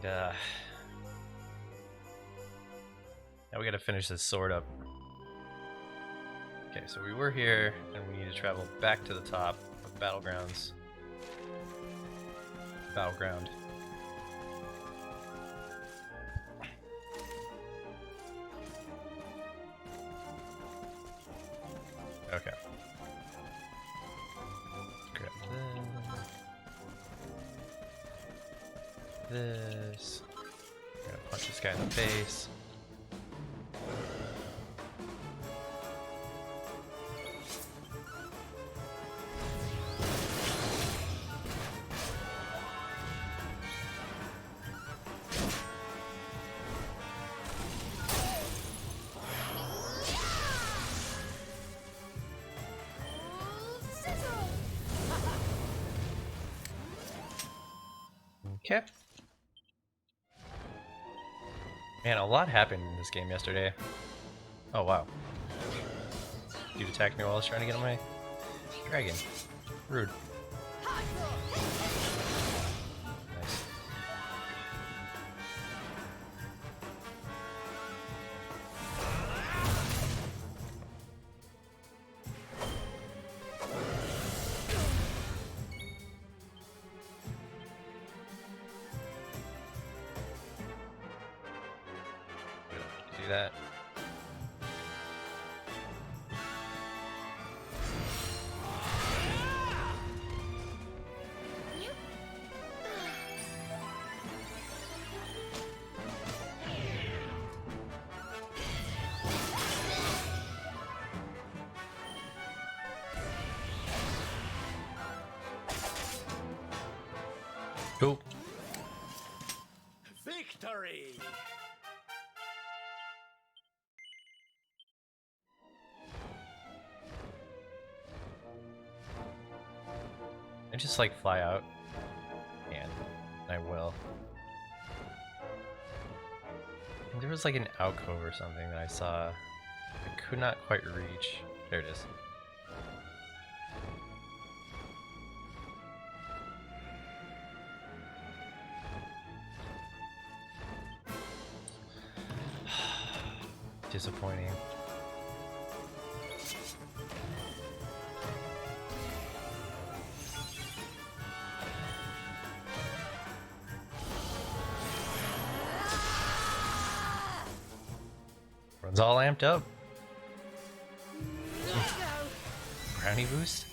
And now we gotta finish this sword up. Okay, so we were here, and we need to travel back to the top of Battlegrounds. Battleground. Okay. Grab this. I'm gonna punch this guy in the face. Okay. Man, a lot happened in this game yesterday. Oh, wow. Dude attacked me while I was trying to get on my dragon. Rude. Nice. Do that. Cool. Victory! I just like fly out, and I will. And there was like an alcove or something that I saw. I could not quite reach. There it is. Disappointing. Runs all amped up. Brownie boost?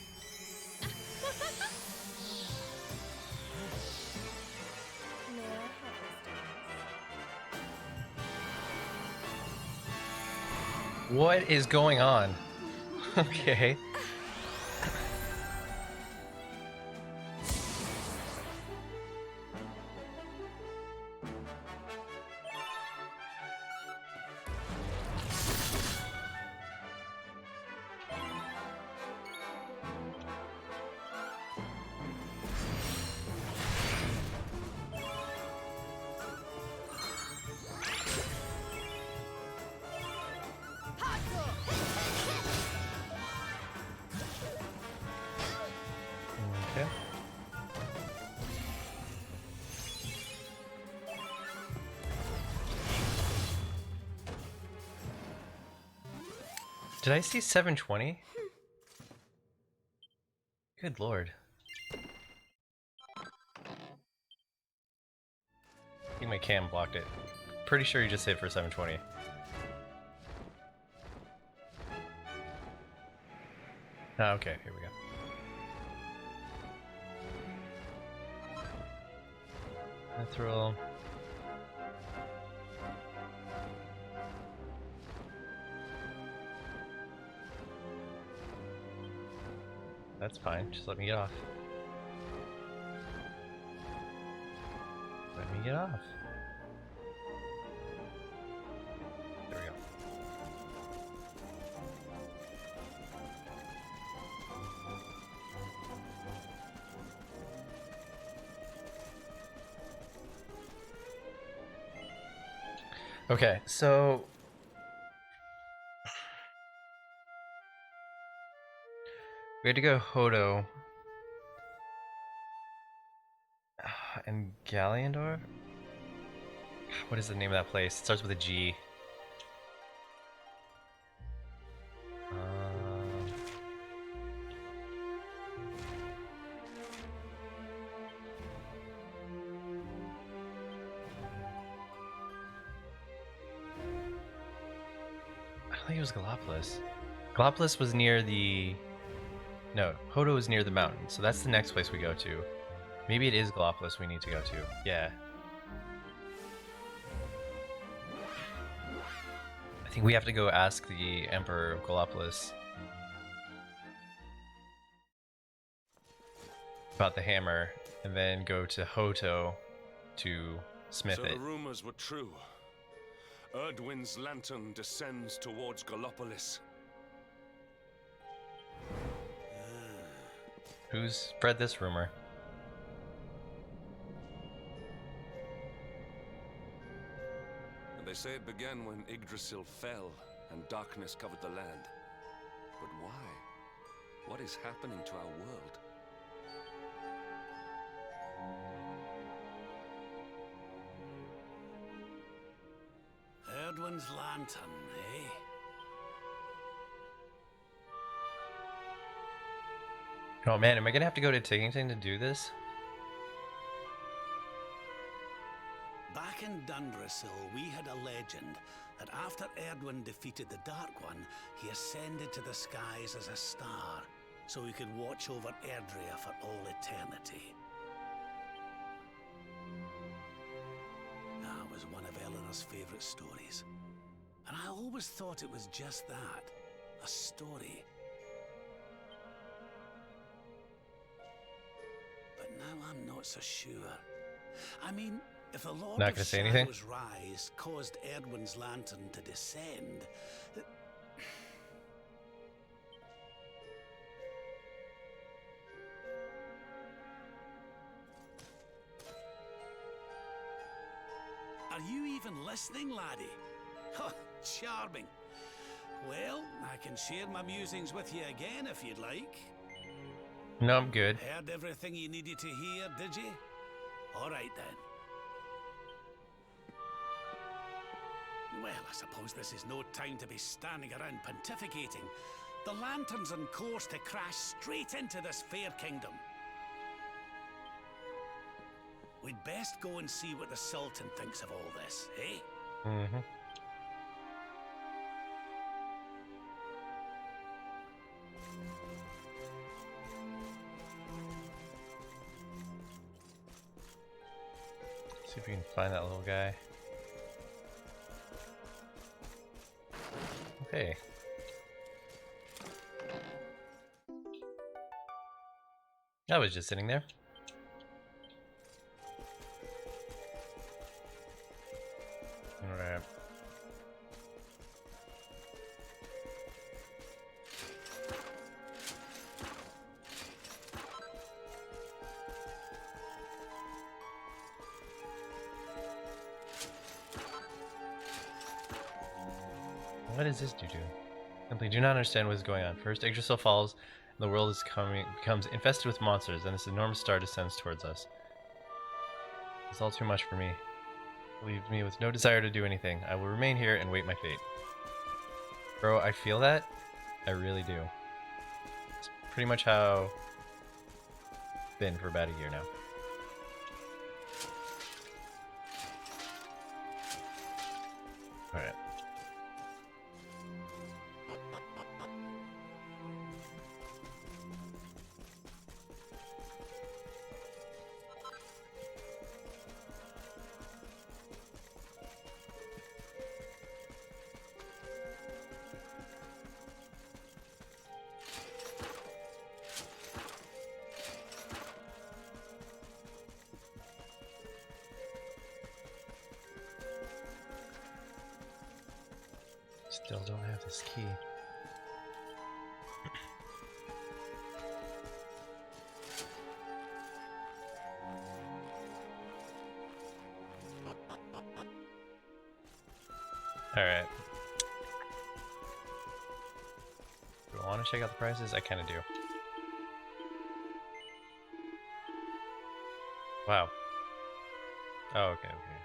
What is going on? Okay. Okay. Did I see 720? Good lord. I think my cam blocked it. Pretty sure you just hit for 720. Ah, okay, here we go. Mithril. That's fine, just let me get off. Let me get off. There we go. Okay, so we had to go Hodo and Galleandor. What is the name of that place? It starts with a G. I don't think it was Gallipolis. Gallipolis was near the... No, Hodo was near the mountain, so that's the next place we go to. Maybe it is Gallipolis we need to go to. Yeah. I think we have to go ask the Emperor of Gallipolis about the hammer, and then go to Hoto to smith it. So the rumors were true. Erdwin's lantern descends towards Gallipolis. Who's spread this rumor? And they say it began when Yggdrasil fell and darkness covered the land. But why? What is happening to our world? Erdwin's lantern, eh? Oh man, am I gonna have to go to Tiggington to do this? Back in Dundrasil, we had a legend that after Erdwin defeated the Dark One, he ascended to the skies as a star, so he could watch over Erdrea for all eternity. That was one of Eleanor's favourite stories. And I always thought it was just that, a story. But now I'm not so sure. I mean, if the Lord Not of gonna say anything? Shadows' rise caused Erdwin's lantern to descend, Are you even listening, laddie? Oh, charming. Well, I can share my musings with you again if you'd like. No, I'm good. Heard everything you needed to hear, did you? All right then. Well, I suppose this is no time to be standing around pontificating. The lantern's on course to crash straight into this fair kingdom. We'd best go and see what the Sultan thinks of all this, eh? Mm-hmm. See if we can find that little guy. Okay. I was just sitting there. Alright. What does this do? Simply do not understand what is going on. First, Yggdrasil falls, and the world becomes infested with monsters, and this enormous star descends towards us. It's all too much for me. It leaves me with no desire to do anything. I will remain here and wait my fate. Bro, I feel that. I really do. It's pretty much how it's been for about a year now. Alright. Still don't have this key. Alright. Do I want to check out the prices? I kind of do. Wow. Oh, okay, okay.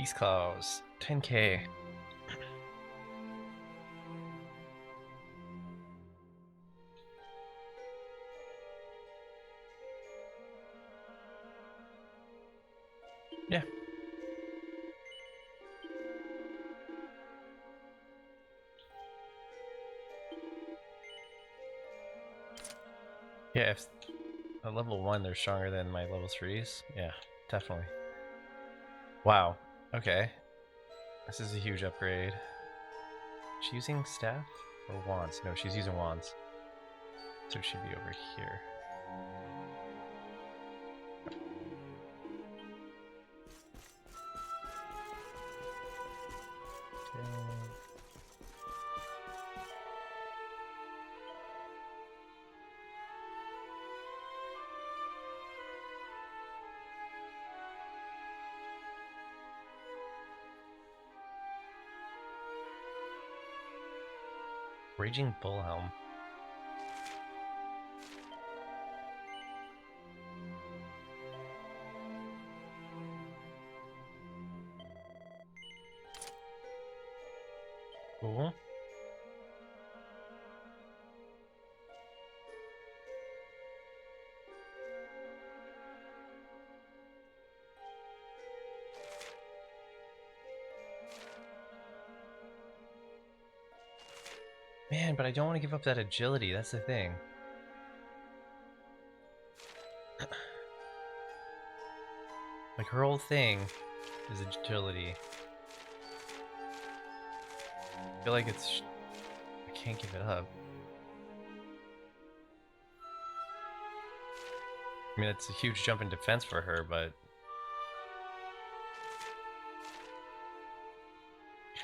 Beast Claws. 10k. Yeah. Yeah, if at level 1 they're stronger than my level 3s. Yeah, definitely. Wow. Okay. This is a huge upgrade. Is she using staff or wands? No, she's using wands. So it should be over here. Okay. Raging Bullhelm. Cool. Man, but I don't want to give up that agility, that's the thing. Like, her whole thing is agility. I feel like it's... I can't give it up. I mean, it's a huge jump in defense for her, but...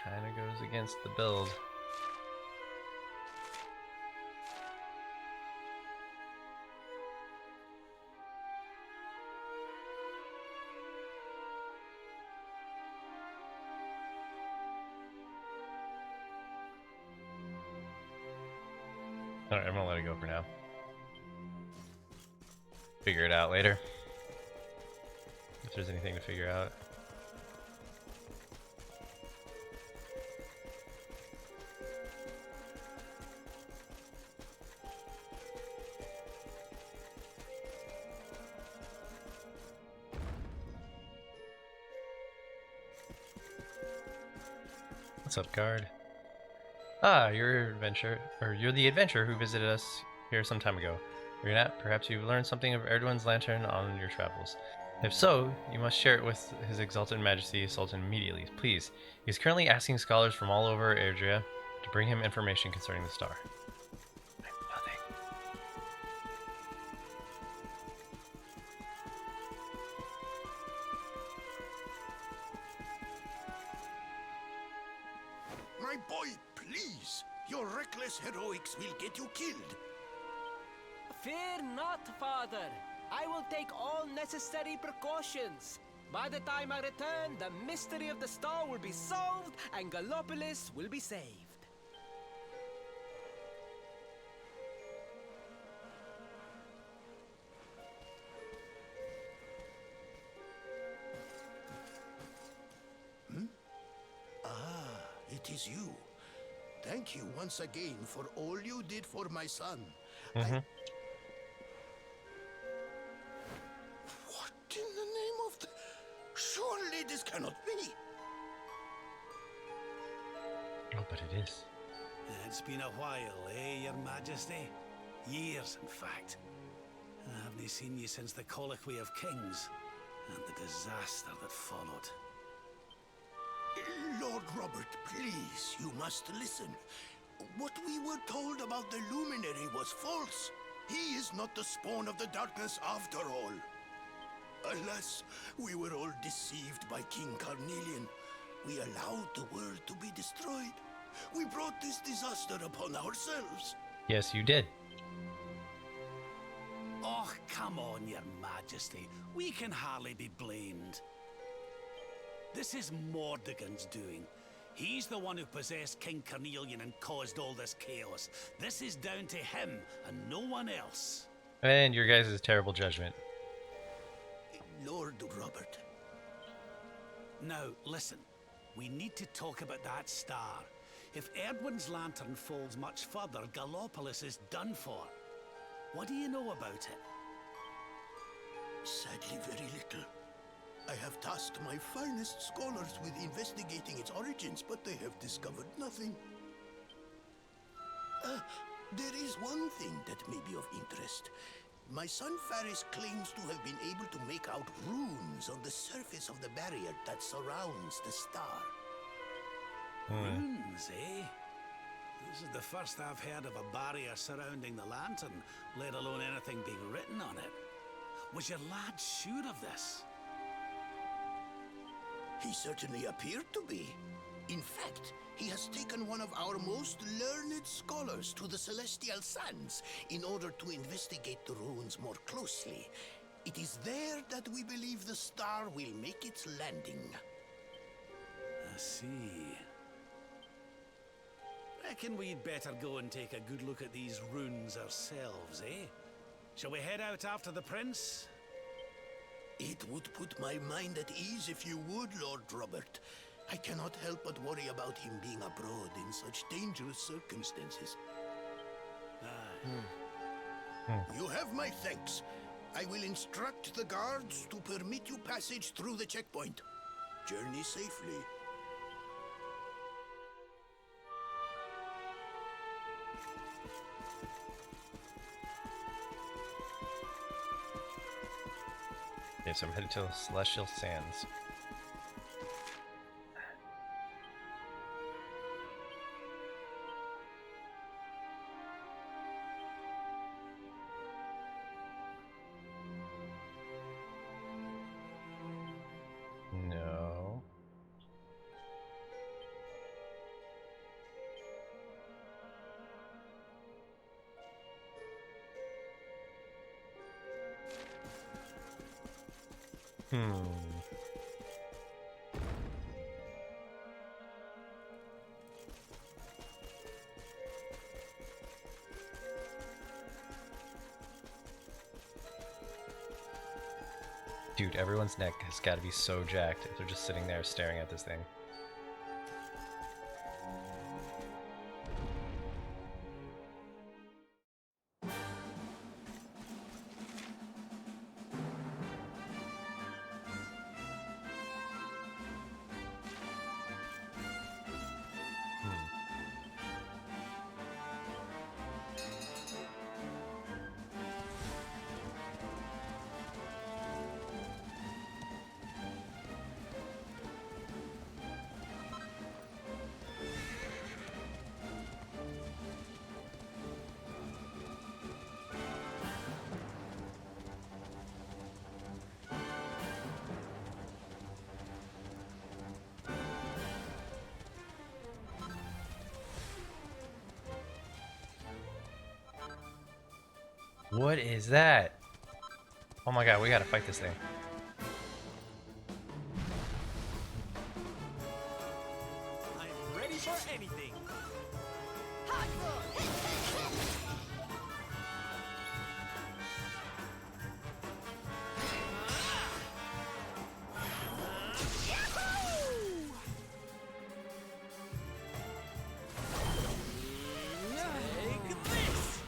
kinda goes against the build. Alright, I'm gonna let it go for now. Figure it out later. If there's anything to figure out. What's up, guard? Ah, you're the adventurer who visited us here some time ago. Perhaps you've learned something of Erdogan's lantern on your travels. If so, you must share it with His Exalted Majesty Sultan immediately, please. He is currently asking scholars from all over Erdria to bring him information concerning the star. I have nothing. My boy, please! Your reckless heroics will get you killed. Fear not, father. I will take all necessary precautions. By the time I return, the mystery of the star will be solved and Gallopolis will be saved. It is you. Thank you once again for all you did for my son. Mm-hmm. What in the name of the... Surely this cannot be. Oh, but it is. It's been a while, eh, Your Majesty? Years, in fact. I haven't seen you since the Colloquy of Kings and the disaster that followed. Lord Robert, please, you must listen. What we were told about the luminary was false. He is not the spawn of the darkness after all. Alas, we were all deceived by King Carnelian. We allowed the world to be destroyed. We brought this disaster upon ourselves. Yes, you did. Oh, come on, Your Majesty. We can hardly be blamed. This is Mordegon's doing. He's the one who possessed King Carnelian and caused all this chaos. This is down to him and no one else. And your guys' terrible judgment. Lord Robert, Now, listen. We need to talk about that star. If Erdwin's lantern falls much further, Gallopolis is done for. What do you know about it? Sadly, very little. I have tasked my finest scholars with investigating its origins, but they have discovered nothing. There is one thing that may be of interest. My son Faris claims to have been able to make out runes on the surface of the barrier that surrounds the star. Runes, eh? This is the first I've heard of a barrier surrounding the lantern, let alone anything being written on it. Was your lad sure of this? He certainly appeared to be. In fact, he has taken one of our most learned scholars to the Celestial Sands in order to investigate the runes more closely. It is there that we believe the star will make its landing. I see. Reckon we'd better go and take a good look at these runes ourselves, eh? Shall we head out after the prince? It would put my mind at ease if you would, Lord Robert. I cannot help but worry about him being abroad in such dangerous circumstances. You have my thanks. I will instruct the guards to permit you passage through the checkpoint. Journey safely. Okay, so I'm headed to the Celestial Sands. No. Dude, everyone's neck has got to be so jacked if they're just sitting there staring at this thing. What is that? Oh my god, we gotta fight this thing. I'm ready for anything. Take this!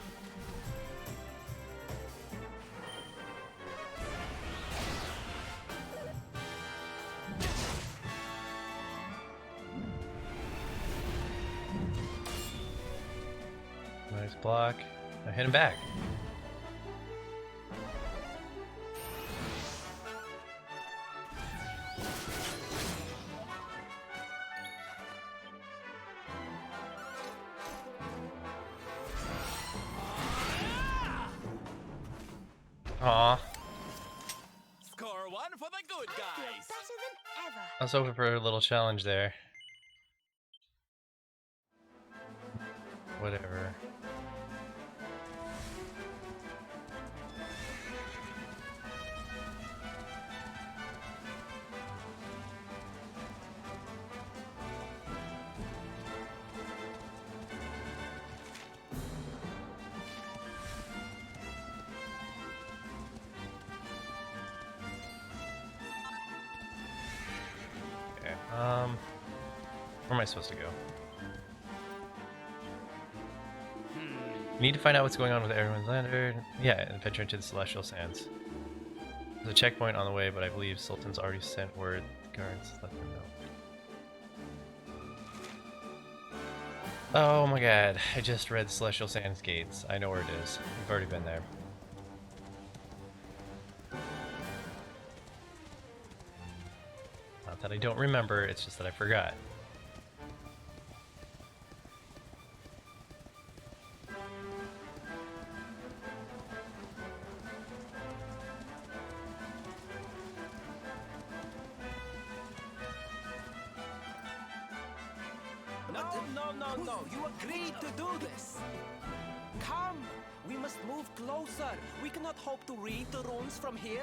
Nice block. Now hit him back. Aw. Score one for the good I feel guys. better than ever. I was hoping for a little challenge there. Whatever. I supposed to go? Need to find out what's going on with everyone's lantern. Yeah, and venture into the Celestial Sands. There's a checkpoint on the way, but I believe Sultan's already sent word. The guards let them know. Oh my god, I just read Celestial Sands Gates. I know where it is. We've already been there. Not that I don't remember, it's just that I forgot. No, you agreed to do this. Come, we must move closer. We cannot hope to read the runes from here.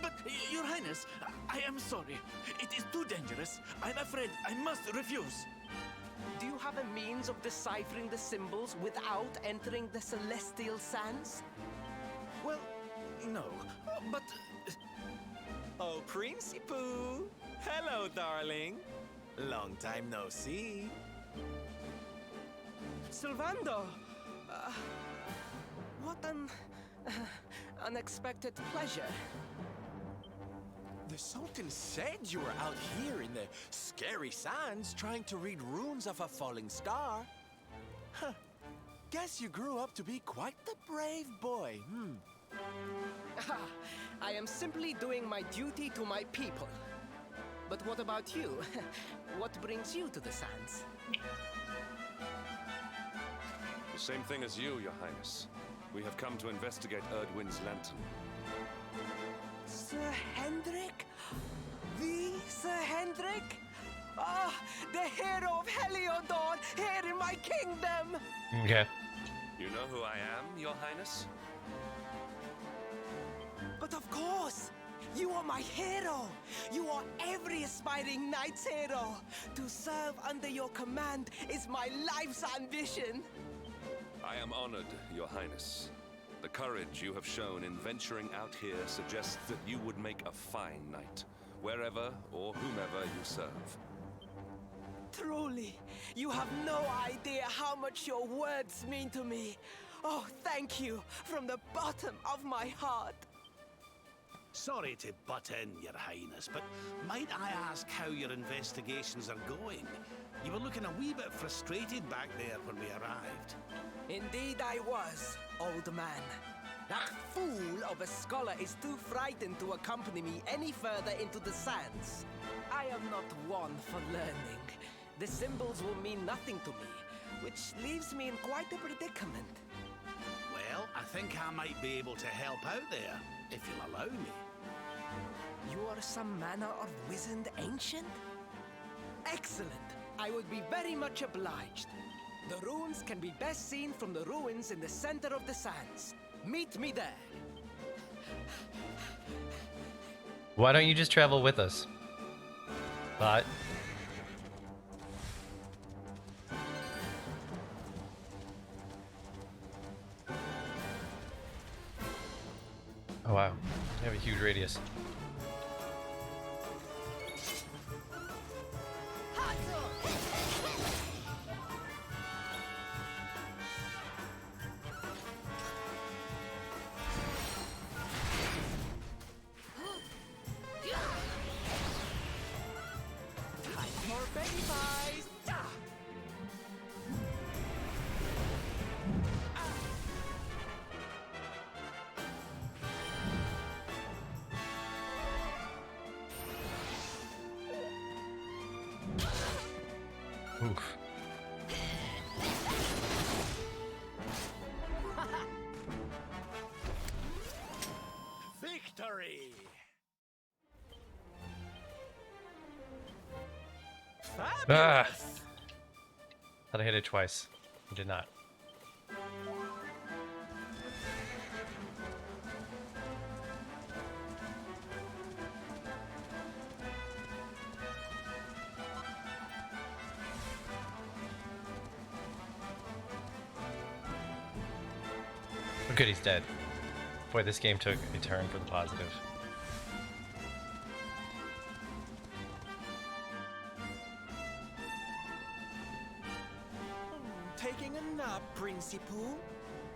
But, Your Highness, I am sorry. It is too dangerous. I'm afraid I must refuse. Do you have a means of deciphering the symbols without entering the Celestial Sands? Well, no, but... Oh, Princey Pooh! Hello, darling! Long time no see. Sylvando! What an... unexpected pleasure. The Sultan said you were out here in the scary sands trying to read runes of a falling star. Huh. Guess you grew up to be quite the brave boy, I am simply doing my duty to my people. But what about you? What brings you to the sands? The same thing as you, Your Highness. We have come to investigate Erdwin's lantern. Sir Hendrik? The Sir Hendrik? Ah, the hero of Heliodor, here in my kingdom! Okay. You know who I am, Your Highness? But of course! You are my hero! You are every aspiring knight's hero! To serve under your command is my life's ambition! I am honored, Your Highness. The courage you have shown in venturing out here suggests that you would make a fine knight, wherever or whomever you serve. Truly, you have no idea how much your words mean to me. Oh, thank you from the bottom of my heart. Sorry to butt in, Your Highness, but might I ask how your investigations are going? You were looking a wee bit frustrated back there when we arrived. Indeed I was, old man. That fool of a scholar is too frightened to accompany me any further into the sands. I am not one for learning. The symbols will mean nothing to me, which leaves me in quite a predicament. Well, I think I might be able to help out there, if you'll allow me. You are some manner of wizened ancient? Excellent! I would be very much obliged. The runes can be best seen from the ruins in the center of the sands. Meet me there. Why don't you just travel with us? But oh wow, you have a huge radius. Oof. Victory! Ah! Thought I hit it twice. I did not. Oh, good, he's dead. Boy, this game took a turn for the positive. taking a nap, Princey Pooh.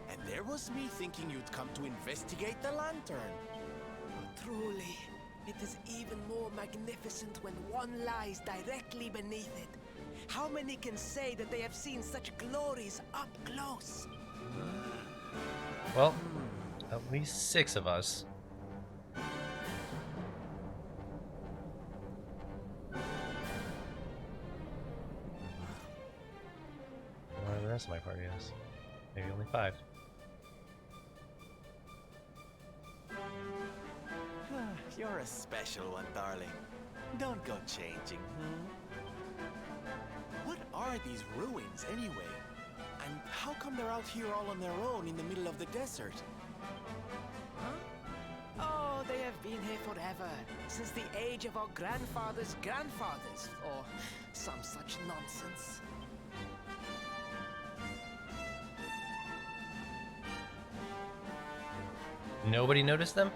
And there was me thinking you'd come to investigate the lantern. Truly, it is even more magnificent when one lies directly beneath it. How many can say that they have seen such glories up close? Well, at least 6 of us. Where the rest of my party is. Maybe only 5. You're a special one, darling. Don't go changing, What are these ruins, anyway? And how come they're out here all on their own in the middle of the desert? Oh, they have been here forever, since the age of our grandfathers' grandfathers, or some such nonsense. Nobody noticed them?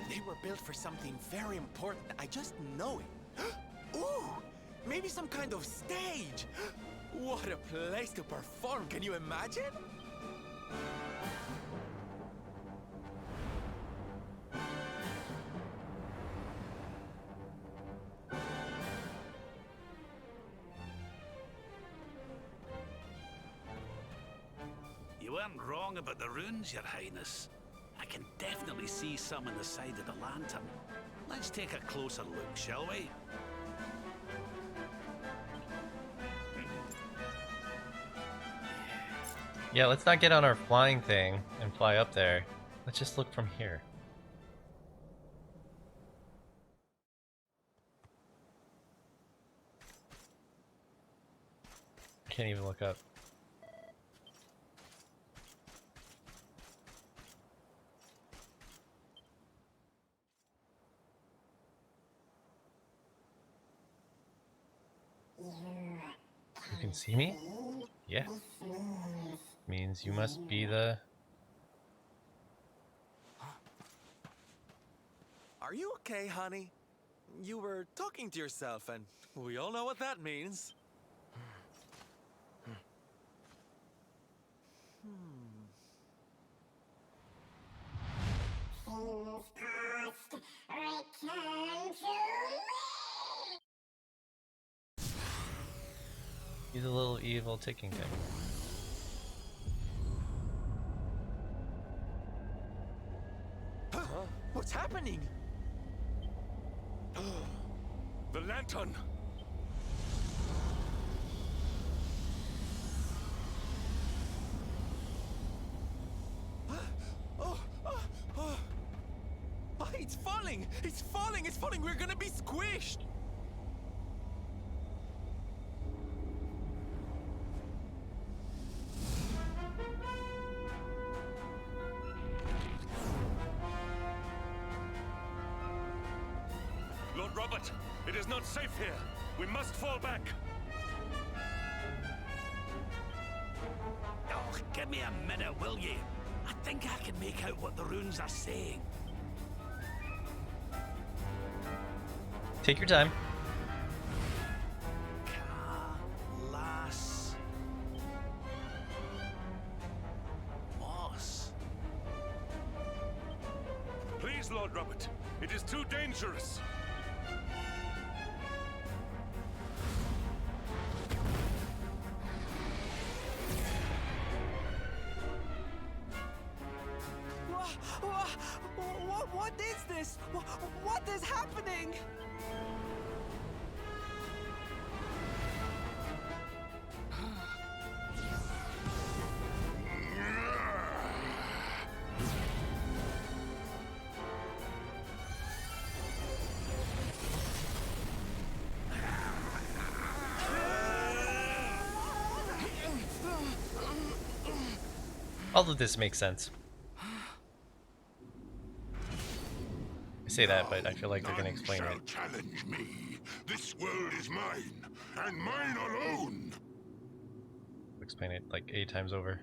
They were built for something very important. I just know it. Ooh, maybe some kind of stage. What a place to perform. Can you imagine? You weren't wrong about the runes, Your Highness. I can definitely see some on the side of the lantern. Let's take a closer look, shall we? Yeah, let's not get on our flying thing and fly up there. Let's just look from here. Can't even look up. You can see me? Yeah. Means you must be the... Are you okay, honey? You were talking to yourself, and we all know what that means. He's a little evil ticking thing. What's happening? The lantern! It's falling! It's falling! It's falling! We're gonna be squished! Lord Robert, it is not safe here. We must fall back. Oh, give me a minute, will you? I think I can make out what the runes are saying. Take your time. Las Moss. Please, Lord Robert, it is too dangerous. What is this? What is happening? All of this makes sense. I say that, but I feel like they're gonna explain None it. shall challenge me. This world is mine, and mine alone. Explain it like 8 times over.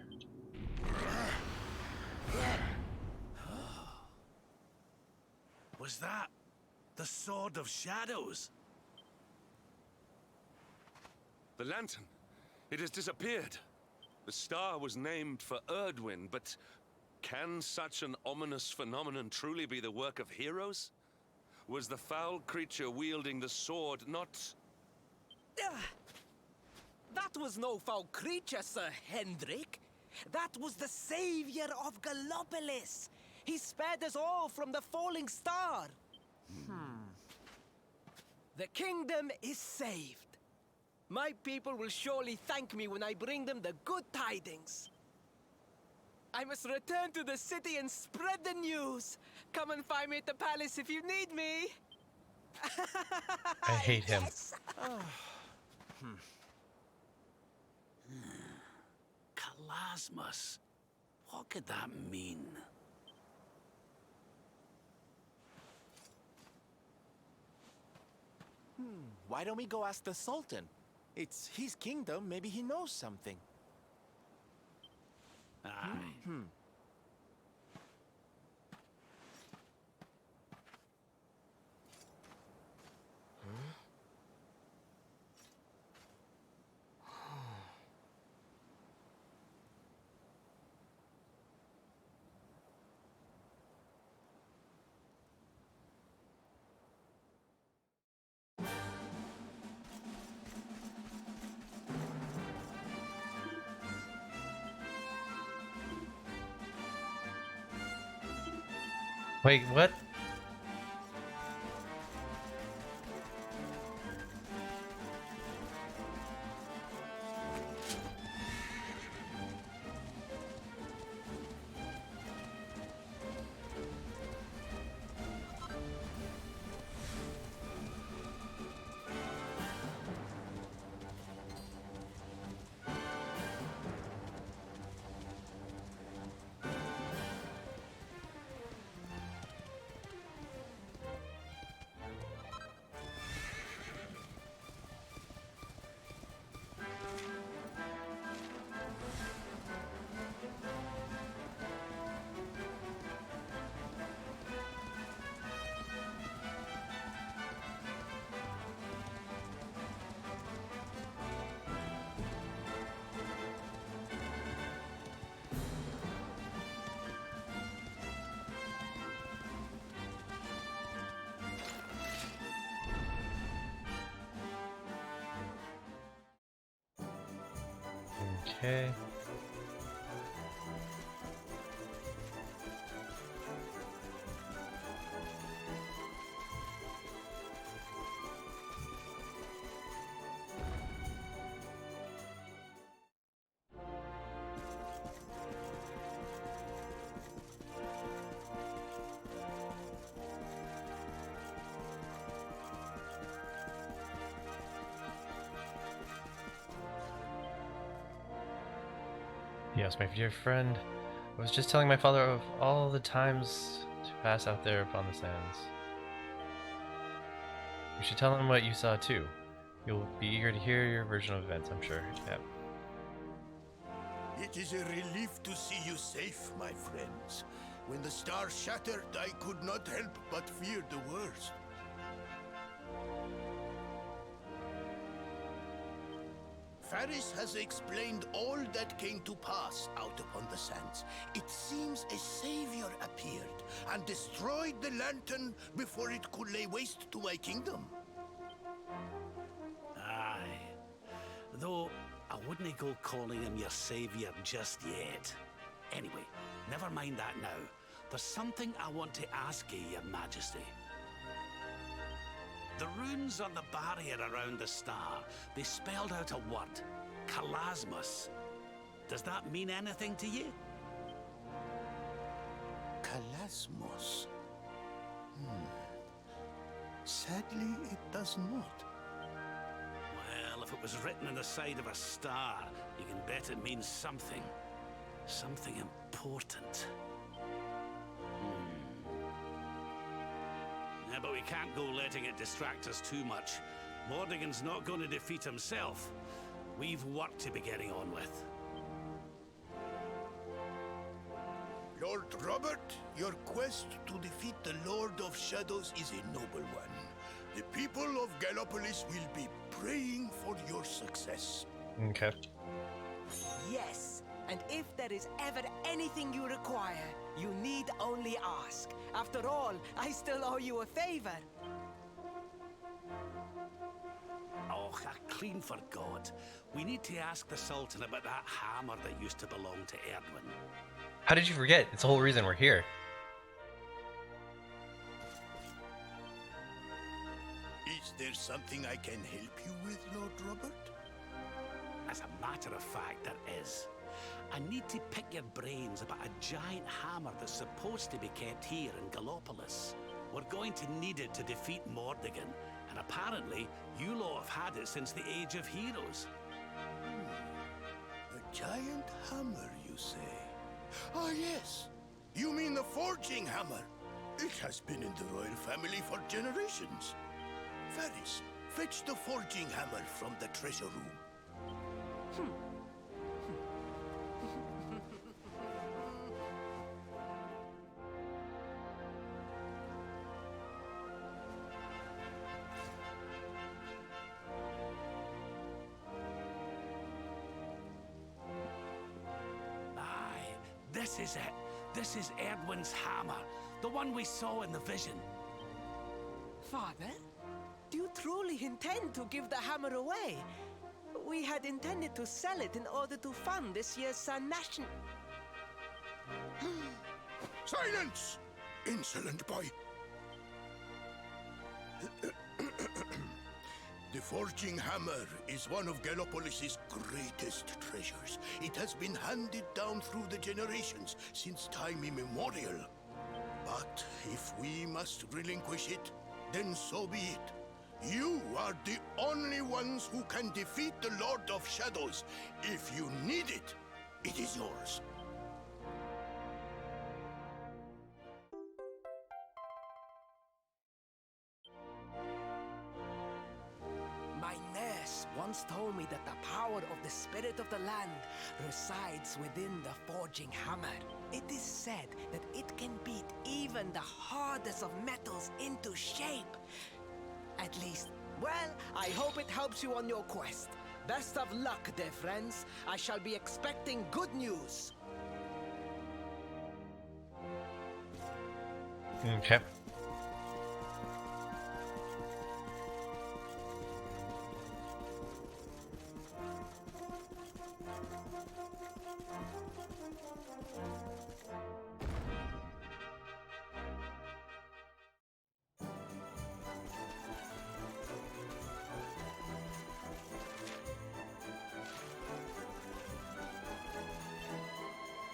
Was that the Sword of Shadows? The lantern. It has disappeared. The star was named for Erdwin, but can such an ominous phenomenon truly be the work of heroes? Was the foul creature wielding the sword not... That was no foul creature, Sir Hendrik. That was the savior of Gallopolis. He spared us all from the falling star. The kingdom is saved. My people will surely thank me when I bring them the good tidings. I must return to the city and spread the news. Come and find me at the palace if you need me. I hate him. Yes. Kalasmus. What could that mean? Why don't we go ask the Sultan? It's his kingdom, maybe he knows something. Aye. Wait, what? Okay. Yes, my dear friend. I was just telling my father of all the times to pass out there upon the sands. You should tell him what you saw too. You'll be eager to hear your version of events, I'm sure. Yep. It is a relief to see you safe, my friends. When the star shattered, I could not help but fear the worst. Faris has explained all that came to pass out upon the sands. It seems a savior appeared and destroyed the lantern before it could lay waste to my kingdom. Aye. Though, I wouldn't go calling him your savior just yet. Anyway, never mind that now. There's something I want to ask you, your majesty. The runes on the barrier around the star, they spelled out a word. Kalasmus. Does that mean anything to you? Kalasmus. Sadly, it does not. Well, if it was written on the side of a star, you can bet it means something. Something important. Yeah, but we can't go letting it distract us too much. Mordigan's not going to defeat himself. We've work to be getting on with. Lord Robert, your quest to defeat the Lord of Shadows is a noble one. The people people of Gallopolis will be praying for your success. Okay. Yes, and if there is ever anything you require, you need only ask. After all, I still owe you a favor. Oh, I clean forgot. We need to ask the Sultan about that hammer that used to belong to Erdwin. How did you forget? It's the whole reason we're here. Is there something I can help you with, Lord Robert? As a matter of fact, there is. I need to pick your brains about a giant hammer that's supposed to be kept here in Gallopolis. We're going to need it to defeat Mordegon, and apparently you lot have had it since the Age of Heroes. A giant hammer, you say? Ah, yes. You mean the forging hammer? It has been in the royal family for generations. Varys, fetch the forging hammer from the treasure room. Aye, this is it. This is Erdwin's hammer, the one we saw in the vision. Father, do you truly intend to give the hammer away? We had intended to sell it in order to fund this year's Sun Nation. Silence! Insolent boy! The forging hammer is one of Gallopolis' greatest treasures. It has been handed down through the generations since time immemorial. But if we must relinquish it, then so be it. You are the only ones who can defeat the Lord of Shadows. If you need it, it is yours. My nurse once told me that the power of the spirit of the land resides within the forging hammer. It is said that it can beat even the hardest of metals into shape. At least, well, I hope it helps you on your quest. Best of luck, dear friends. I shall be expecting good news. Okay.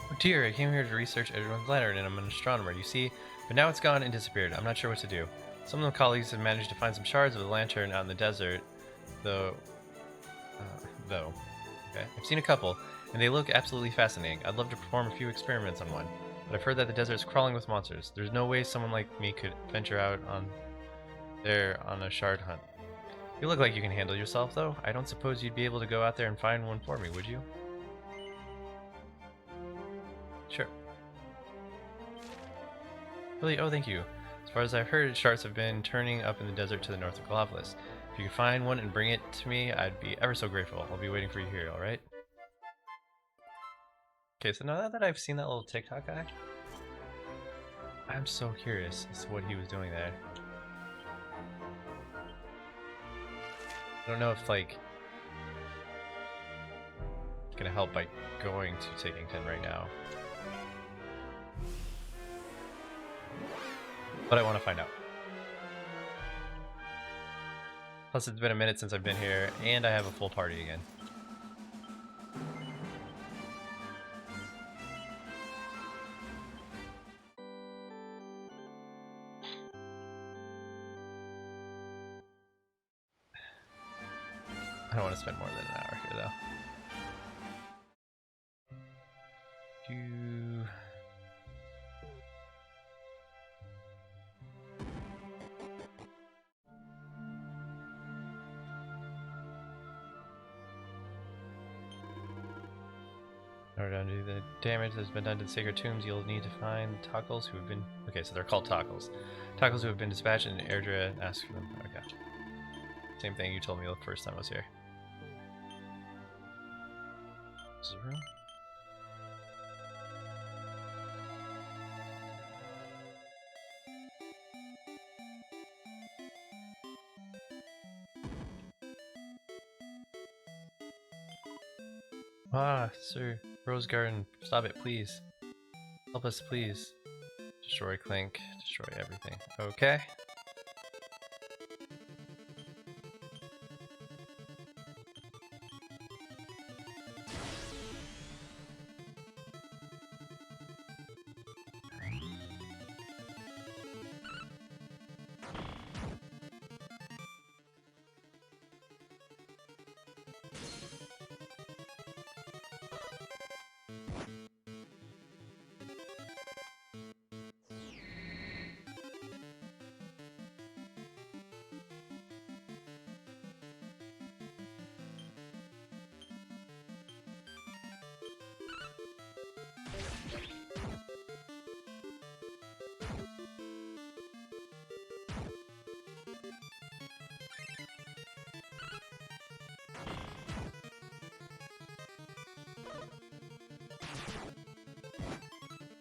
Oh dear, I came here to research Edwin's lantern and I'm an astronomer, you see, but now it's gone and disappeared. I'm not sure what to do. Some of the colleagues have managed to find some shards of the lantern out in the desert, though. Okay, I've seen a couple, and they look absolutely fascinating. I'd love to perform a few experiments on one, but I've heard that the desert is crawling with monsters. There's no way someone like me could venture out on a shard hunt. You look like you can handle yourself, though. I don't suppose you'd be able to go out there and find one for me, would you? Sure. Really? Oh, thank you. As far as I've heard, shards have been turning up in the desert to the north of Gallopolis. If you could find one and bring it to me, I'd be ever so grateful. I'll be waiting for you here, alright? Okay, so now that I've seen that little TikTok guy, I'm so curious as to what he was doing there. I don't know if, like, it's gonna help by going to Takington right now. But I want to find out. Plus, it's been a minute since I've been here, and I have a full party again. I don't want to spend more than an hour here, though. In order to undo the damage that's been done to the sacred tombs, you'll need to find Toggles who have been... Okay, so they're called Toggles. Toggles who have been dispatched, and Airdra asks for them. Okay. Same thing you told me the first time I was here. This is a room? Ah, sir. Rose Garden, stop it, please. Help us, please. Destroy Clink, destroy everything. Okay.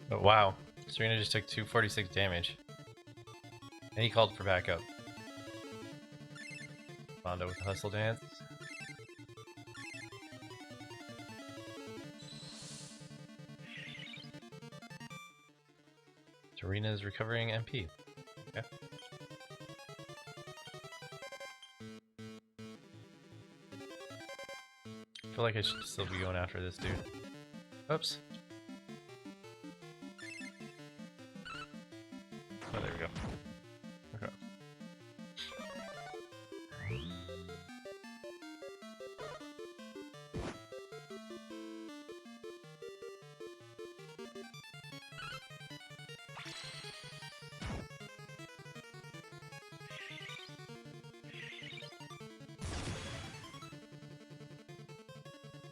Oh, wow. Serena just took 246 damage. And he called for backup. Mondo with the hustle dance. Serena is recovering MP. Okay. I feel like I should still be going after this dude. Oops. Oh, there we go. Okay.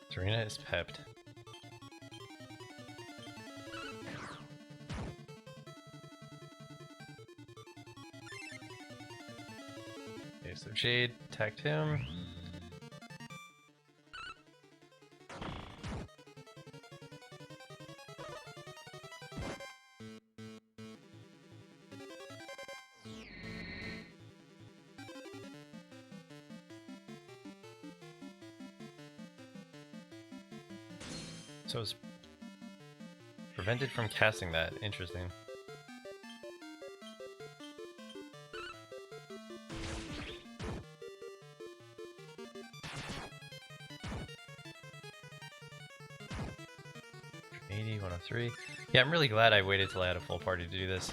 Serena is pepped. Okay, so Jade attacked him. So it's prevented from casting that. Interesting. $80, 103. Yeah, I'm really glad I waited till I had a full party to do this.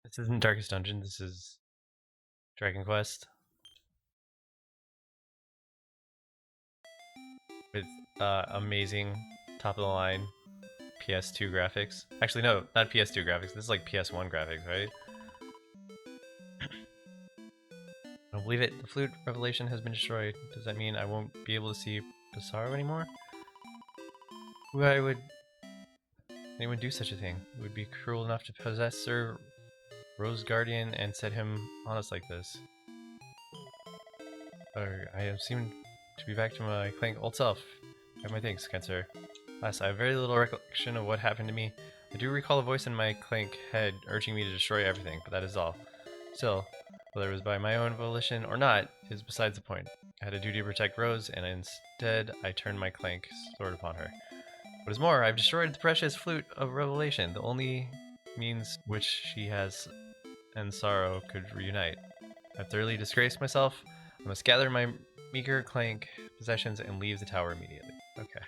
This isn't Darkest Dungeon, this is Dragon Quest. With amazing top of the line PS2 graphics. Actually, no, not PS2 graphics. This is like PS1 graphics, right? I don't believe it. The flute revelation has been destroyed. Does that mean I won't be able to see Basaro anymore? Why would anyone do such a thing? It would be cruel enough to possess Sir Rose Guardian and set him on us like this. I have seemed to be back to my Clank old self. Have my thanks, kind sir. Last, I have very little recollection of what happened to me. I do recall a voice in my Clank head urging me to destroy everything, but that is all. Still, whether it was by my own volition or not, is besides the point. I had a duty to protect Rose, and instead I turned my Clank sword upon her. What is more, I've destroyed the precious flute of revelation, the only means which she has and sorrow could reunite. I've thoroughly disgraced myself. I must gather my meager Clank possessions and leave the tower immediately. Okay.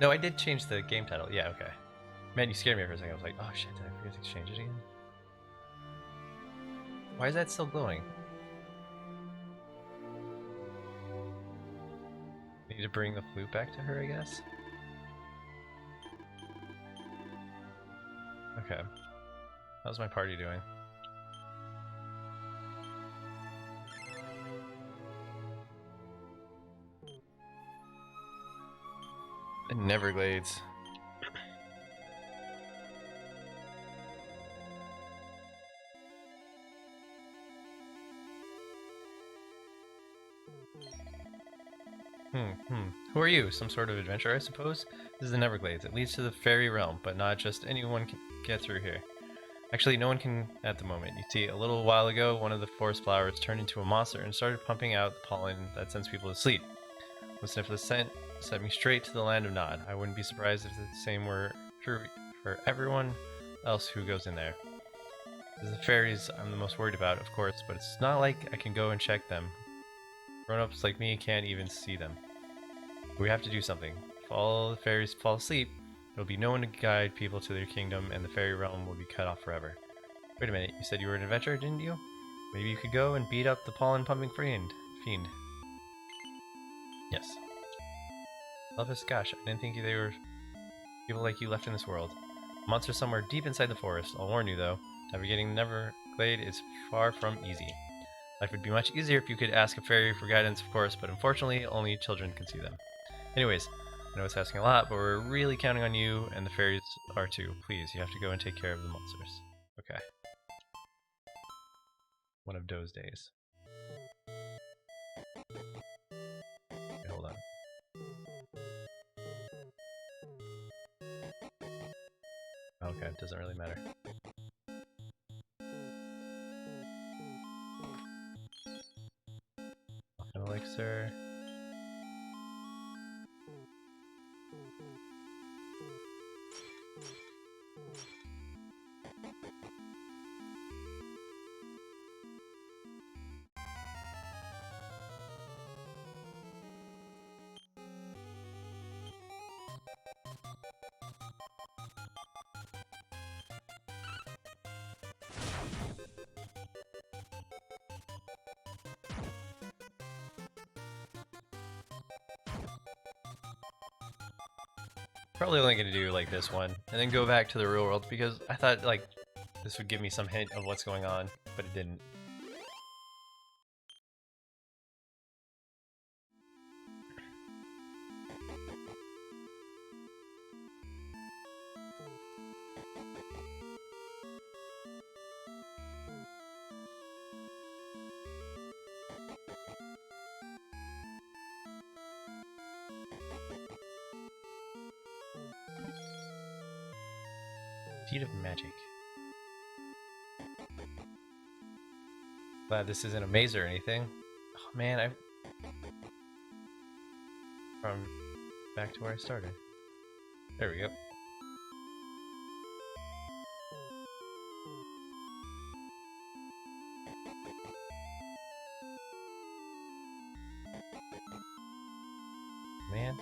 No, I did change the game title. Yeah, okay. Man, you scared me for a second. I was like, oh shit, did I forget to change it again? Why is that still glowing? Need to bring the flute back to her, I guess? Okay. How's my party doing? Neverglades. Who are you? Some sort of adventurer, I suppose? This is the Neverglades. It leads to the fairy realm, but not just anyone can get through here. Actually, no one can at the moment. You see, a little while ago, one of the forest flowers turned into a monster and started pumping out the pollen that sends people to sleep. When sniff the scent, sent me straight to the land of Nod. I wouldn't be surprised if the same were true for everyone else who goes in there. It's the fairies I'm the most worried about, of course, but it's not like I can go and check them. Grown-ups like me can't even see them. We have to do something. If all the fairies fall asleep, there will be no one to guide people to their kingdom, and the fairy realm will be cut off forever. Wait a minute, you said you were an adventurer, didn't you? Maybe you could go and beat up the pollen-pumping fiend. Yes. Elvis, gosh, I didn't think they were people like you left in this world. A monster somewhere deep inside the forest. I'll warn you, though, navigating Neverglade is far from easy. Life would be much easier if you could ask a fairy for guidance, of course, but unfortunately, only children can see them. Anyways, I know it's asking a lot, but we're really counting on you, and the fairies are too. Please, you have to go and take care of the monsters. Okay. One of those days. Okay, hold on. Okay, it doesn't really matter. An elixir. Probably only gonna do like this one, and then go back to the real world because I thought like this would give me some hint of what's going on, but it didn't. Feat of magic. Glad this isn't a maze or anything. Oh man, from back to where I started. There we go. Man.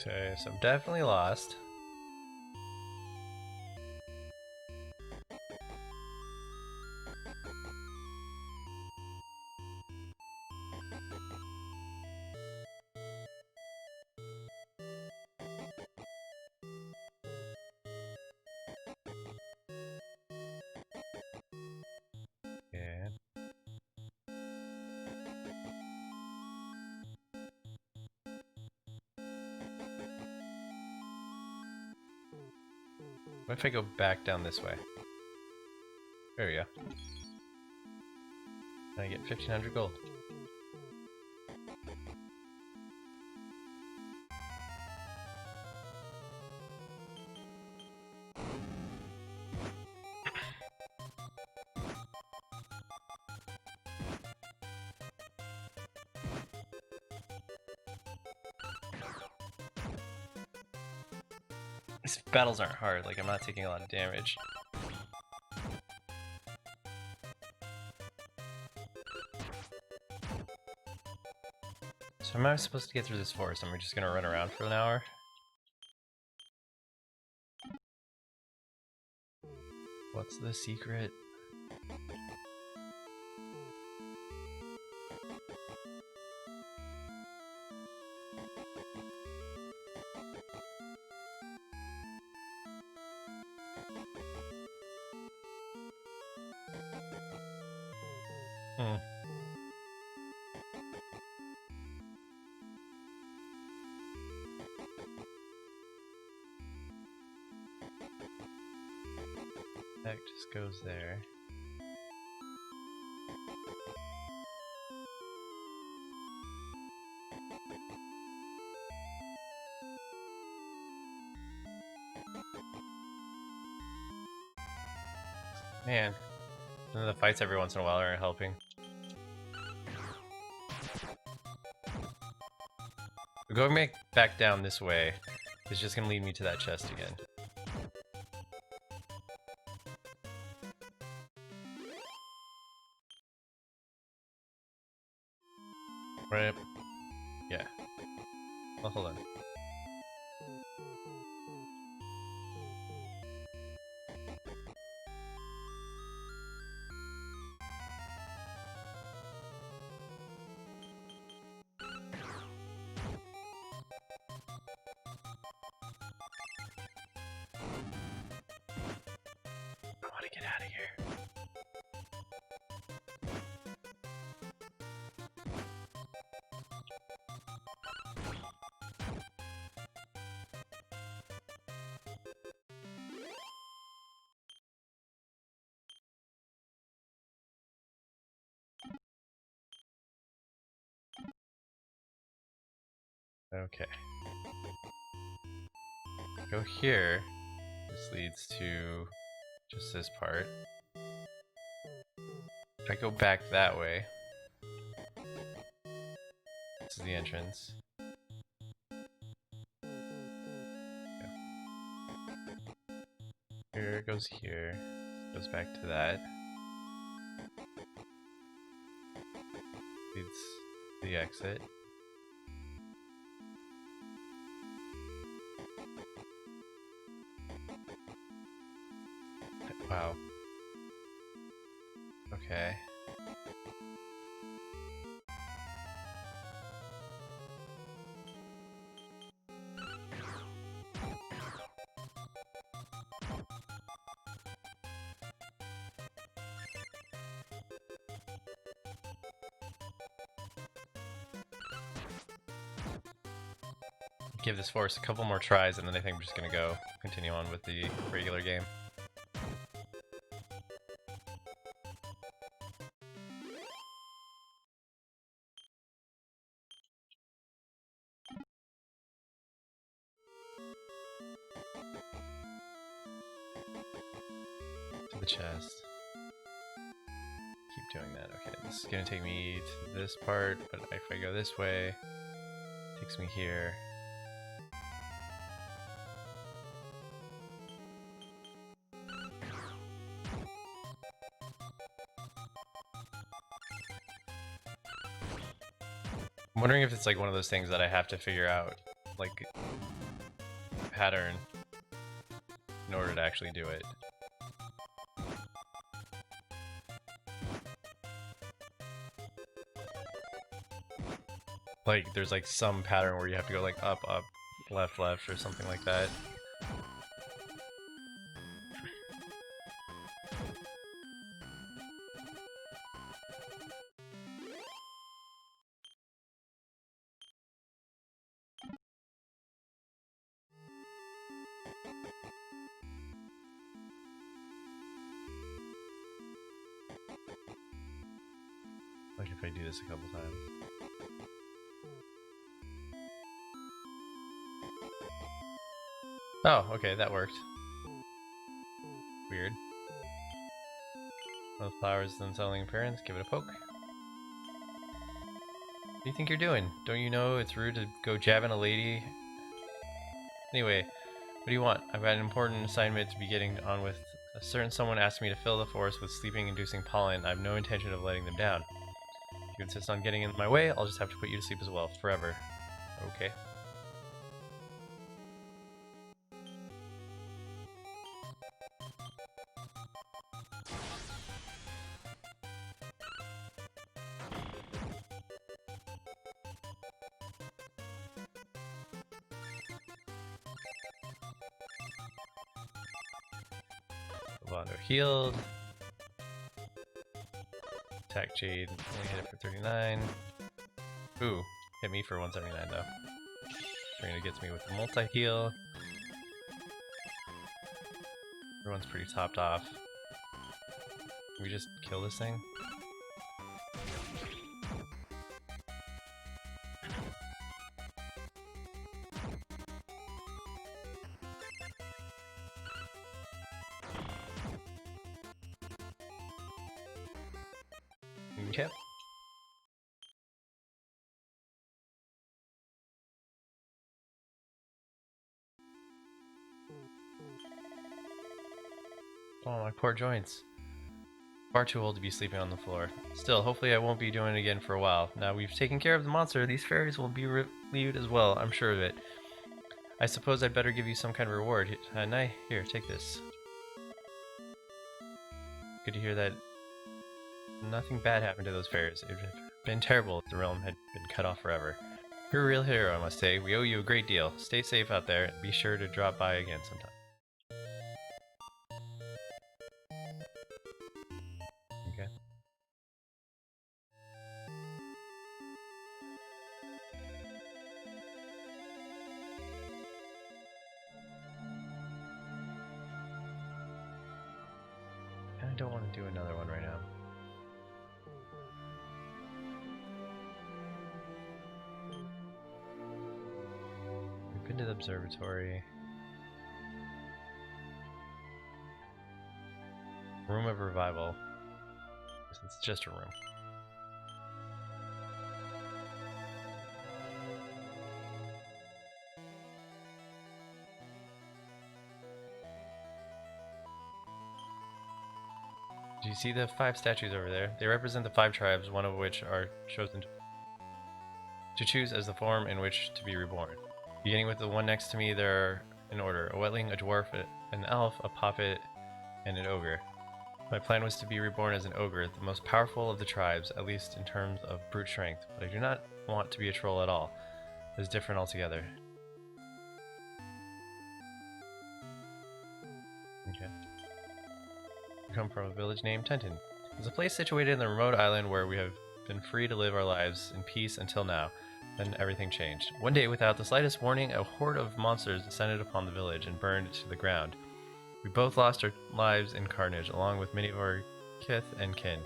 Okay, so I'm definitely lost. Yeah. What if I go back down this way? There we go. And I get 1500 gold. These battles aren't hard, like I'm not taking a lot of damage. So am I supposed to get through this forest? Am I just gonna run around for an hour? What's the secret? That just goes there. Man, the fights every once in a while aren't helping. Going back down this way is just gonna lead me to that chest again. Right? Yeah. Well, hold on. I want to get out of here. Okay. Go here. This leads to just this part. If I go back that way, this is the entrance. Okay. Here it goes here. Goes back to that. Leads to the exit. Wow. Okay. Give this forest a couple more tries, and then I think I'm just gonna go continue on with the regular game. To the chest. Keep doing that. Okay, this is gonna take me to this part, but if I go this way, it takes me here. I'm wondering if it's like one of those things that I have to figure out, like, pattern in order to actually do it. Like, there's like some pattern where you have to go like up, up, left, left, or something like that. Like if I do this a couple times. Oh, okay, that worked. Weird. Both flowers and selling appearance, give it a poke. What do you think you're doing? Don't you know it's rude to go jabbing a lady? Anyway, do you want? I've got an important assignment to be getting on with. A certain someone asked me to fill the forest with sleeping-inducing pollen. I have no intention of letting them down. If you insist on getting in my way, I'll just have to put you to sleep as well, forever. Okay. Londo healed. Attack Jade, only hit it for 39. Ooh, hit me for 179 though. Serena gets me with the multi-heal. Everyone's pretty topped off. Can we just kill this thing? Okay. Oh, my poor joints. Far too old to be sleeping on the floor. Still, hopefully I won't be doing it again for a while. Now we've taken care of the monster, these fairies will be relieved as well, I'm sure of it. I suppose I'd better give you some kind of reward. Here, take this. Good to hear that nothing bad happened to those fairies. It would have been terrible if the realm had been cut off forever. You're a real hero, I must say. We owe you a great deal. Stay safe out there, and be sure to drop by again sometime. Okay. I don't want to do another one right now. We've been to the observatory. Room of Revival. It's just a room. Do you see the 5 statues over there? They represent the 5 tribes, one of which are chosen to choose as the form in which to be reborn. Beginning with the one next to me, there are in order: a wetling, a dwarf, an elf, a poppet, and an ogre. My plan was to be reborn as an ogre, the most powerful of the tribes, at least in terms of brute strength, but I do not want to be a troll at all. It is different altogether. Okay. We come from a village named Tenton. It's a place situated in the remote island where we have been free to live our lives in peace until now. Then everything changed. One day, without the slightest warning, a horde of monsters descended upon the village and burned it to the ground. We both lost our lives in carnage, along with many of our kith and kin.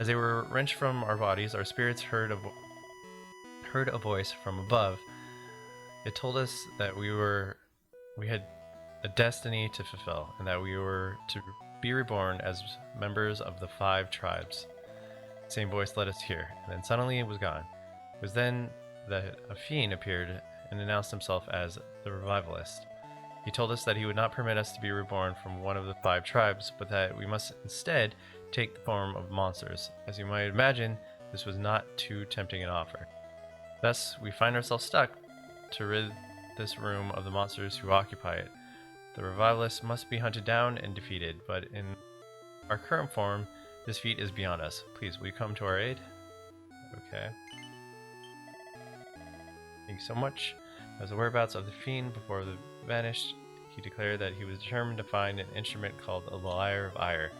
As they were wrenched from our bodies, our spirits heard a voice from above. It told us that we had a destiny to fulfill, and that we were to be reborn as members of the 5 tribes. The same voice led us here, and then suddenly it was gone. It was then that a fiend appeared and announced himself as the revivalist. He told us that he would not permit us to be reborn from one of the 5 tribes, but that we must instead take the form of monsters. As you might imagine, this was not too tempting an offer. Thus, we find ourselves stuck to rid this room of the monsters who occupy it. The revivalists must be hunted down and defeated, but in our current form, this feat is beyond us. Please, will you come to our aid? Okay. Thank you so much. As the whereabouts of the fiend before the vanished, he declared that he was determined to find an instrument called a lyre of ire.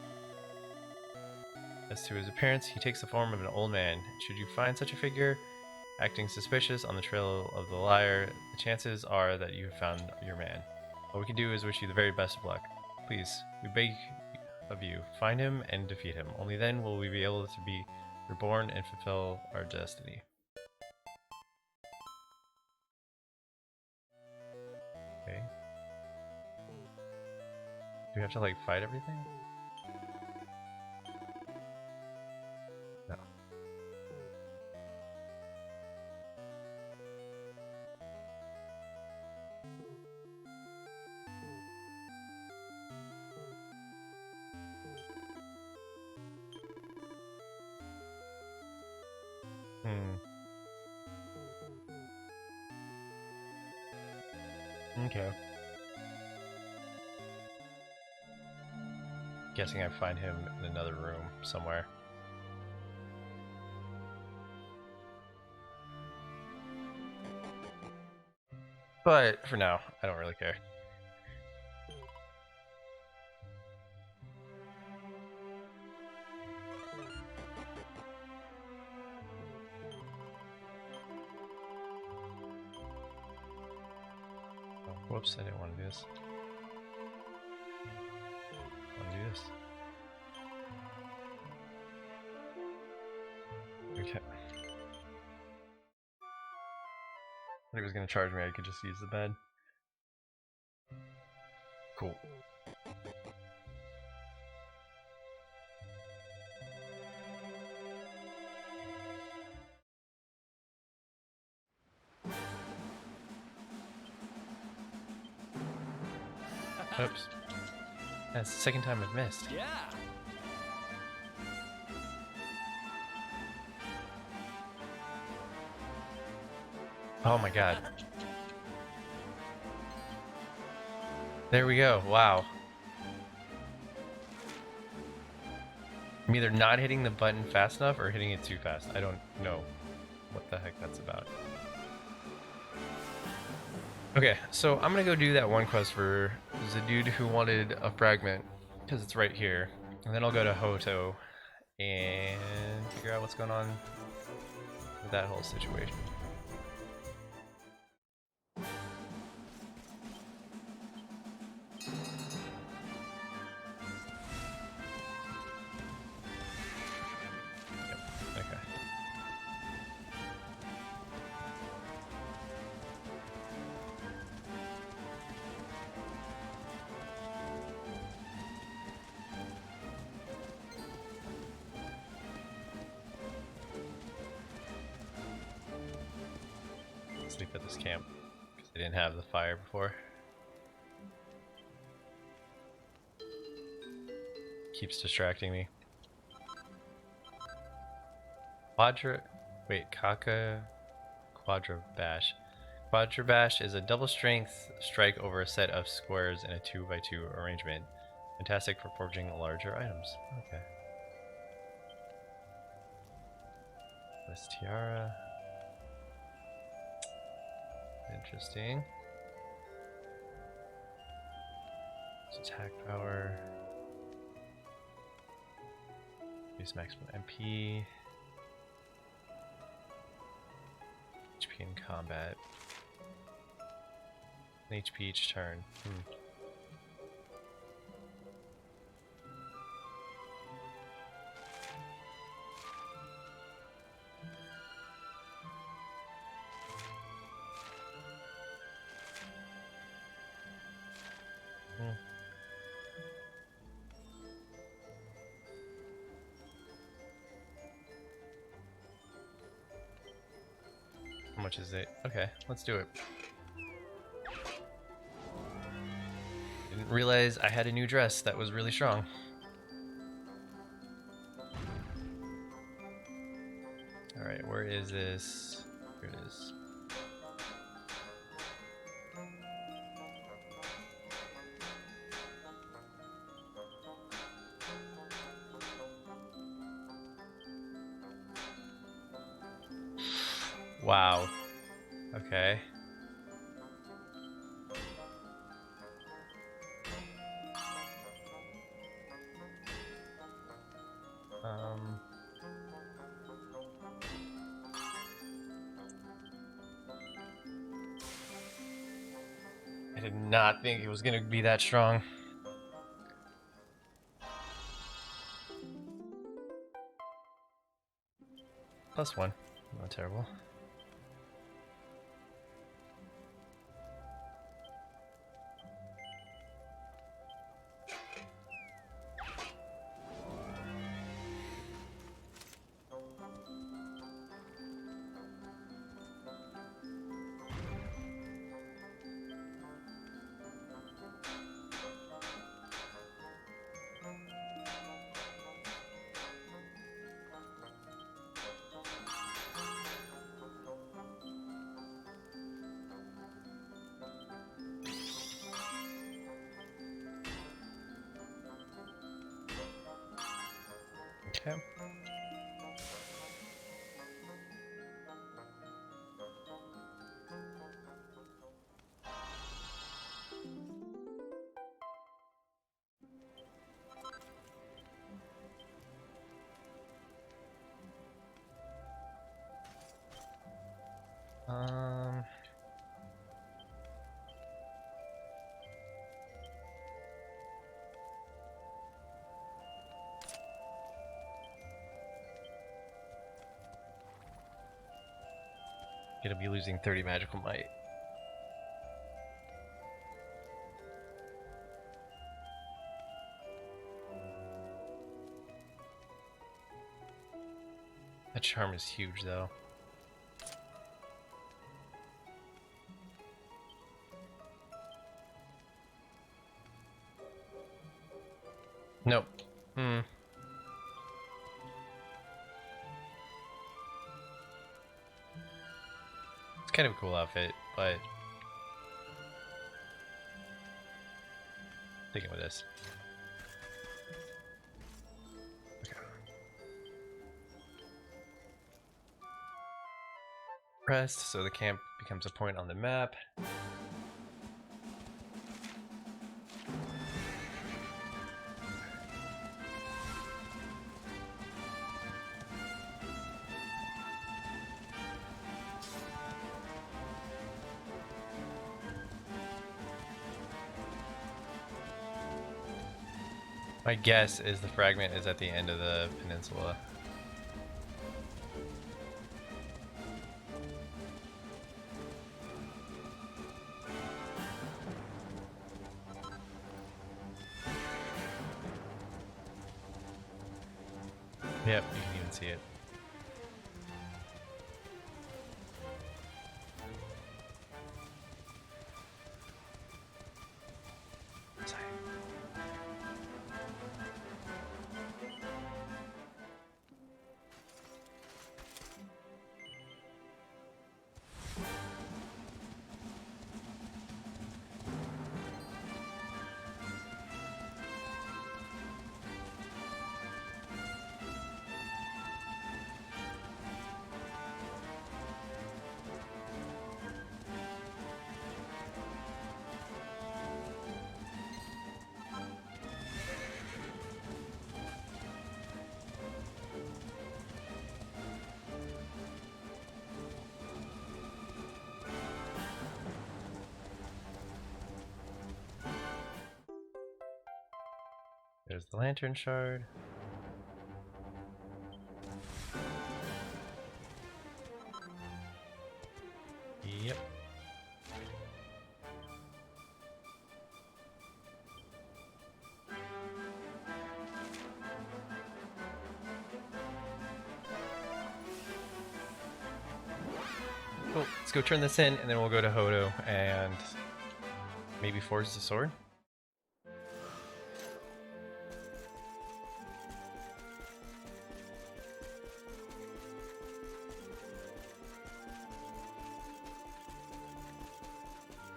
As to his appearance, he takes the form of an old man. Should you find such a figure acting suspicious on the trail of the lyre, the chances are that you have found your man. All we can do is wish you the very best of luck. Please, we beg of you, find him and defeat him. Only then will we be able to be reborn and fulfill our destiny. Okay. Do we have to like fight everything? No. Okay. Guessing I find him in another room somewhere. But for now, I don't really care. Oh, whoops, I didn't want to do this. I want to do this. Okay. If he was gonna charge me, I could just use the bed. Cool. Oops. That's the second time I've missed. Yeah. Oh my god. There we go. Wow. I'm either not hitting the button fast enough or hitting it too fast. I don't know what the heck that's about. Okay, so I'm gonna go do that one quest for the dude who wanted a fragment, because it's right here. And then I'll go to Hoto and figure out what's going on with that whole situation. Okay. Sleep at this camp because they didn't have the fire before. Keeps distracting me. Kaka Quadra Bash. Quadra Bash is a double strength strike over a set of squares in a 2x2 arrangement. Fantastic for forging larger items. Okay. This tiara. Interesting. It's attack power. Use maximum MP. HP in combat. An HP each turn. How much is it? Okay, let's do it. Didn't realize I had a new dress that was really strong. Alright, where is this? Here it is. Wow. Okay. I did not think it was gonna be that strong. +1. Not terrible. Okay. Um, Gonna be losing 30 magical might. That charm is huge, though. Nope. Hmm. It's kind of a cool outfit, but sticking with this. Okay. Rest, so the camp becomes a point on the map. My guess is the fragment is at the end of the peninsula. Yep, you can even see it. There's the lantern shard. Yep. Cool. Let's go turn this in, and then we'll go to Hodo and maybe forge the sword.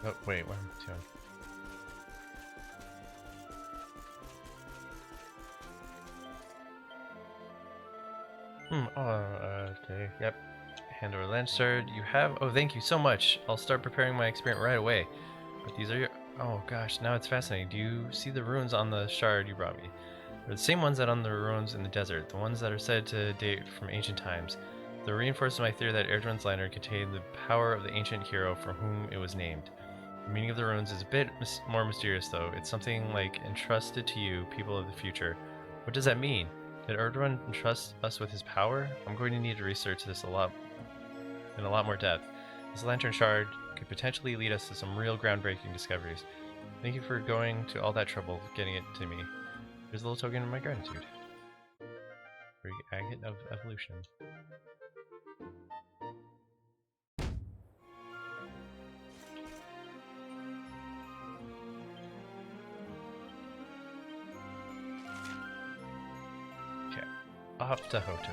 Oh, wait, what am I doing? Okay, yep. Hand over lens shard. You have. Oh, thank you so much. I'll start preparing my experiment right away. But these are your. Oh gosh, now it's fascinating. Do you see the runes on the shard you brought me? They're the same ones that on the runes in the desert, the ones that are said to date from ancient times. They reinforces my theory that Erdwin's lantern contained the power of the ancient hero for whom it was named. The meaning of the runes is a bit more mysterious, though. It's something like entrusted to you, people of the future. What does that mean? Did Erdwin entrust us with his power? I'm going to need to research this in a lot more depth. This lantern shard could potentially lead us to some real groundbreaking discoveries. Thank you for going to all that trouble getting it to me. Here's a little token of my gratitude. For the agate of evolution. Okay, off to Hotu.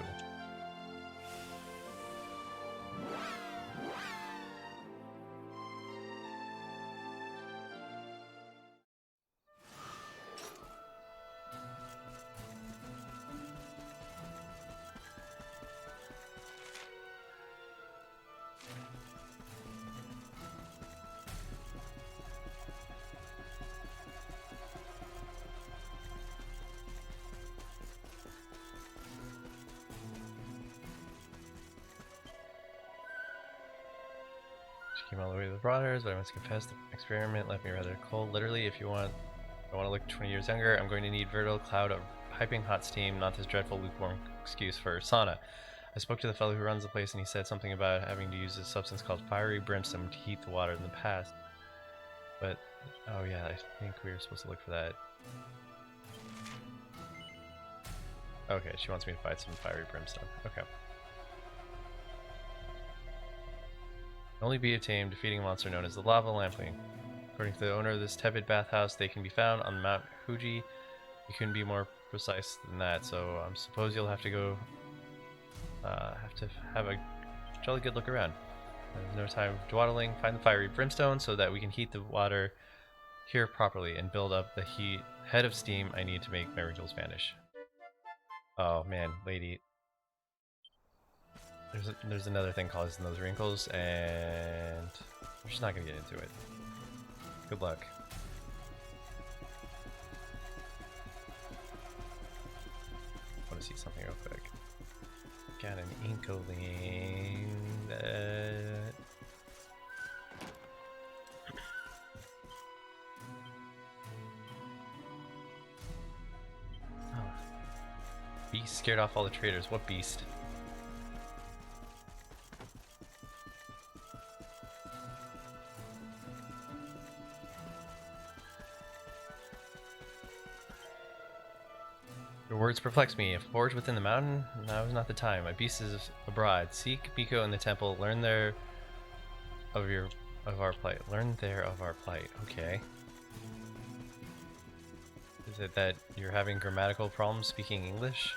came all the way to the waters, but I must confess the experiment left me rather cold. Literally, if I want to look 20 years younger, I'm going to need vertical cloud of piping hot steam, not this dreadful lukewarm excuse for sauna. I spoke to the fellow who runs the place, and he said something about having to use a substance called fiery brimstone to heat the water in the past. But, oh yeah, I think we were supposed to look for that. Okay, she wants me to find some fiery brimstone. Okay. Only be obtained defeating a monster known as the lava lampling. According to the owner of this tepid bathhouse, they can be found on Mount Fuji. You couldn't be more precise than that, so I suppose you'll have to go. Have a jolly good look around. There's no time dawdling. Find the fiery brimstone so that we can heat the water here properly and build up the head of steam I need to make my wrinkles vanish. Oh man, lady. There's another thing causing those wrinkles, and we're just not gonna get into it. Good luck. I want to see something real quick. Got an inkling that... Oh. Beast scared off all the traders. What beast? Your words perplex me. If forged within the mountain, now is not the time. My beast is abroad. Seek Biko in the temple. Learn there of our plight. Learn there of our plight. Okay. Is it that you're having grammatical problems speaking English?